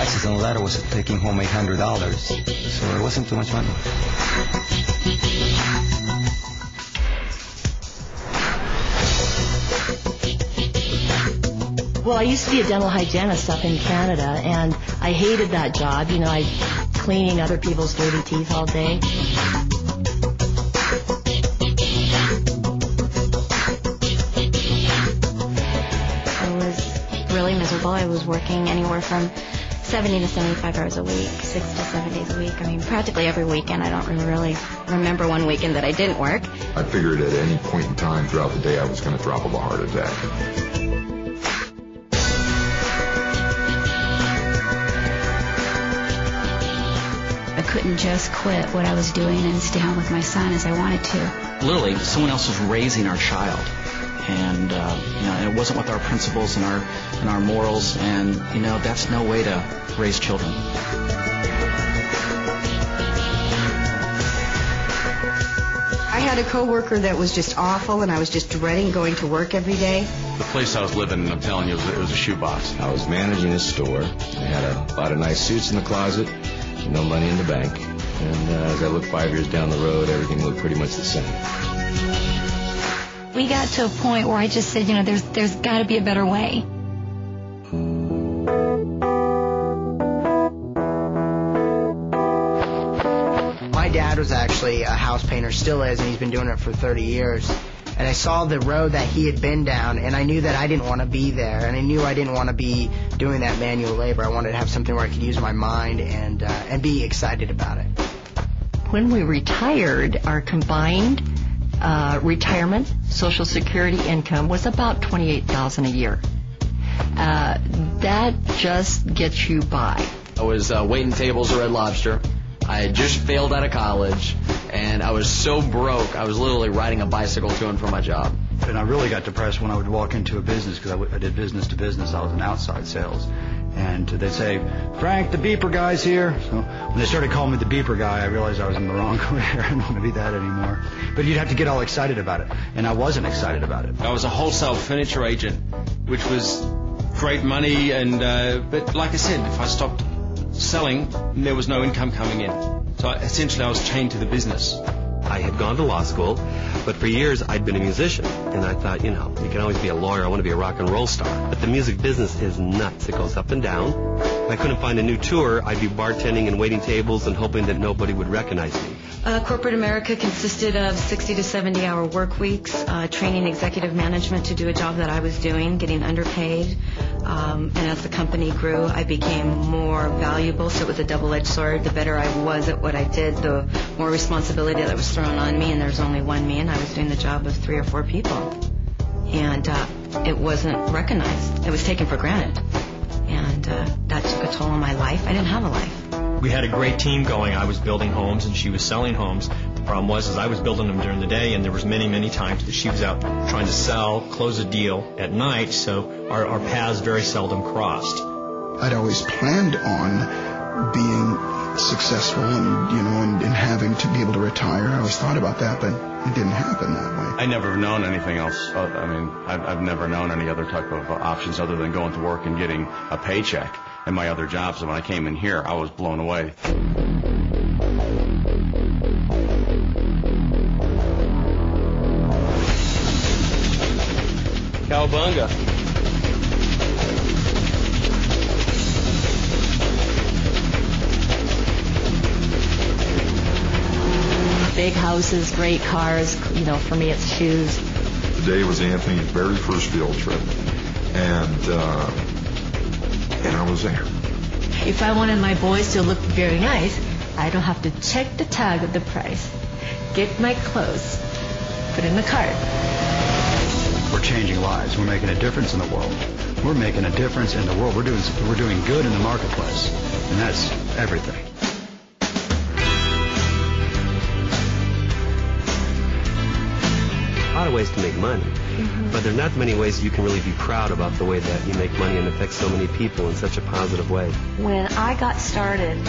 taxes on the letter was taking home $800, so it wasn't too much money. Well, I used to be a dental hygienist up in Canada, and I hated that job. You know, I cleaning other people's dirty teeth all day. I was really miserable. I was working anywhere from 70 to 75 hours a week, 6 to 7 days a week. I mean, practically every weekend. I don't really remember one weekend that I didn't work. I figured at any point in time throughout the day I was going to drop of a heart attack. I couldn't just quit what I was doing and stay home with my son as I wanted to. Literally, someone else was raising our child, and and it wasn't with our principles and our morals, and that's no way to raise children. I had a coworker that was just awful, and I was just dreading going to work every day. The place I was living in, I'm telling you, it was a shoebox. I was managing a store. I had a lot of nice suits in the closet, no money in the bank. And as I looked 5 years down the road, everything looked pretty much the same. We got to a point where I just said, there's got to be a better way. My dad was actually a house painter, still is, and he's been doing it for 30 years. And I saw the road that he had been down, and I knew that I didn't want to be there, and I knew I didn't want to be doing that manual labor. I wanted to have something where I could use my mind and be excited about it. When we retired, our combined retirement Social Security income was about $28,000 a year. That just gets you by. I was waiting tables at Red Lobster. I had just failed out of college, and I was so broke, I was literally riding a bicycle to and from my job. And I really got depressed when I would walk into a business, because I did business to business. I was in outside sales. And they'd say, "Frank, the beeper guy's here." So when they started calling me the beeper guy, I realized I was in the wrong career. I didn't want to be that anymore. But you'd have to get all excited about it, and I wasn't excited about it. I was a wholesale furniture agent, which was great money, and but like I said, if I stopped selling, there was no income coming in. So essentially I was chained to the business. I had gone to law school, but for years I'd been a musician, and I thought, you can always be a lawyer. I want to be a rock and roll star. But the music business is nuts. It goes up and down. If I couldn't find a new tour, I'd be bartending and waiting tables and hoping that nobody would recognize me. Corporate America consisted of 60 to 70-hour work weeks, training executive management to do a job that I was doing, getting underpaid. And as the company grew, I became more valuable, so it was a double-edged sword. The better I was at what I did, the more responsibility that was thrown on me, and there's only one me, and I was doing the job of 3 or 4 people. And it wasn't recognized. It was taken for granted. And that took a toll on my life. I didn't have a life. We had a great team going. I was building homes and she was selling homes. The problem was I was building them during the day, and there was many times that she was out trying to sell, close a deal at night, so our paths very seldom crossed. I'd always planned on being successful and having to be able to retire. I always thought about that, but it didn't happen that way. I never have known anything else. I've never known any other type of options other than going to work and getting a paycheck in my other jobs. So when I came in here, I was blown away. Cowabunga. Big houses, great cars. For me, it's shoes. Today was Anthony's very first field trip, and I was there. If I wanted my boys to look very nice, I don't have to check the tag of the price. Get my clothes, put in the cart. We're changing lives. We're making a difference in the world. We're making a difference in the world. We're doing good in the marketplace, and that's everything. A lot of ways to make money, but there are not many ways you can really be proud about the way that you make money and affect so many people in such a positive way. When I got started,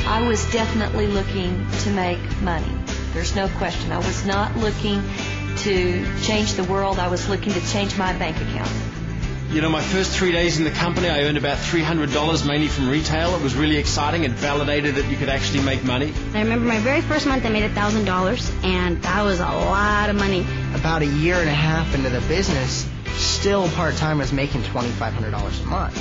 I was definitely looking to make money. There's no question. I was not looking to change the world. I was looking to change my bank account. You know, my first 3 days in the company, I earned about $300, mainly from retail. It was really exciting. It validated that you could actually make money. I remember my very first month I made $1,000, and that was a lot of money. About a year and a half into the business, still part-time was making $2,500 a month.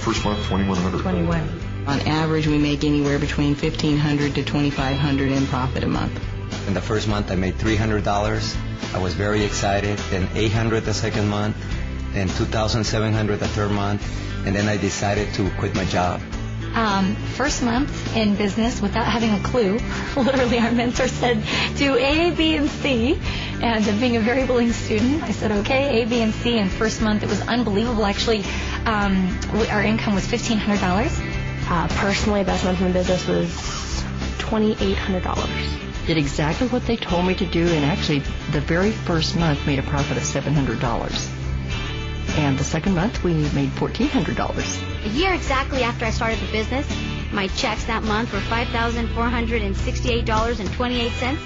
First month, $2,100. $21. On average, we make anywhere between $1,500 to $2,500 in profit a month. In the first month, I made $300. I was very excited. Then $800 the second month. Then $2,700 the third month. And then I decided to quit my job. First month in business without having a clue. Literally, our mentor said, do A, B, and C. And being a very willing student, I said, okay, A, B, and C. And first month, it was unbelievable. Actually, our income was $1,500. Personally, best month in the business was $2,800. Did exactly what they told me to do, and actually, the very first month made a profit of $700. And the second month, we made $1,400. A year exactly after I started the business, my checks that month were $5,468.28.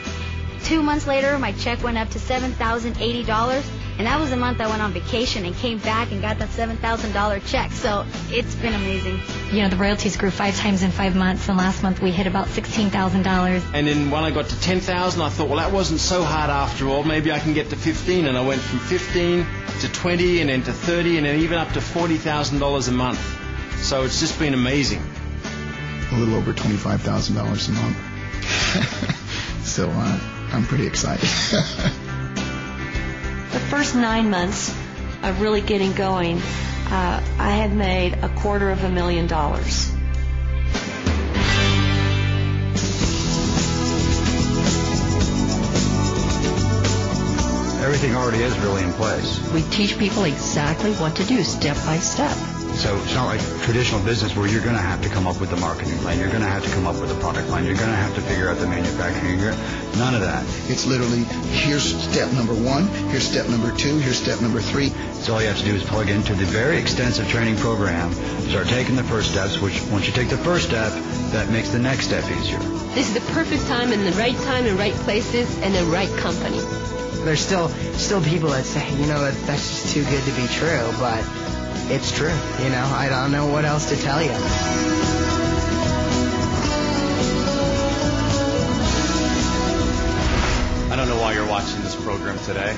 2 months later, my check went up to $7,080, and that was the month I went on vacation and came back and got that $7,000 check. So it's been amazing. You know, the royalties grew 5 times in 5 months, and last month we hit about $16,000. And then when I got to $10,000, I thought, well, that wasn't so hard after all. Maybe I can get to 15, and I went from 15 to 20, and then to 30, and then even up to $40,000 a month. So it's just been amazing. A little over $25,000 a month. So I'm pretty excited. The first 9 months of really getting going, I had made $250,000. Everything already is really in place. We teach people exactly what to do, step by step. So it's not like traditional business where you're going to have to come up with the marketing plan, you're going to have to come up with the product line, you're going to have to figure out the manufacturing. None of that. It's literally, here's step number 1, here's step number 2, here's step number 3. So all you have to do is plug into the very extensive training program, start taking the first steps, which once you take the first step, that makes the next step easier. This is the perfect time and the right places and the right company. There's still people that say, you know, that's just too good to be true, but it's true. You know, I don't know what else to tell you. I don't know why you're watching this program today.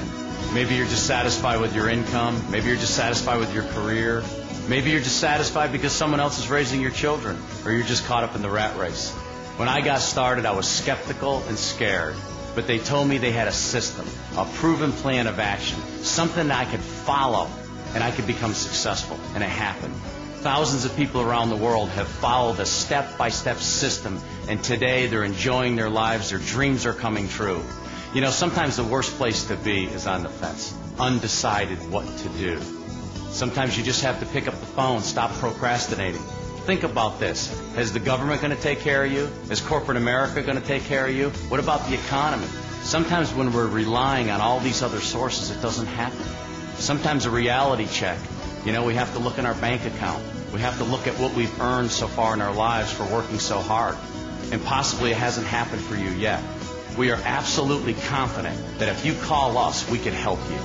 Maybe you're just satisfied with your income. Maybe you're just satisfied with your career. Maybe you're just satisfied because someone else is raising your children, or you're just caught up in the rat race. When I got started, I was skeptical and scared. But they told me they had a system, a proven plan of action, something that I could follow, and I could become successful. And it happened. Thousands of people around the world have followed a step-by-step system, and today they're enjoying their lives, their dreams are coming true. You know, sometimes the worst place to be is on the fence, undecided what to do. Sometimes you just have to pick up the phone, stop procrastinating. Think about this. Is the government going to take care of you? Is corporate America going to take care of you? What about the economy? Sometimes when we're relying on all these other sources, it doesn't happen. Sometimes a reality check. You know, we have to look in our bank account. We have to look at what we've earned so far in our lives for working so hard. And possibly it hasn't happened for you yet. We are absolutely confident that if you call us, we can help you.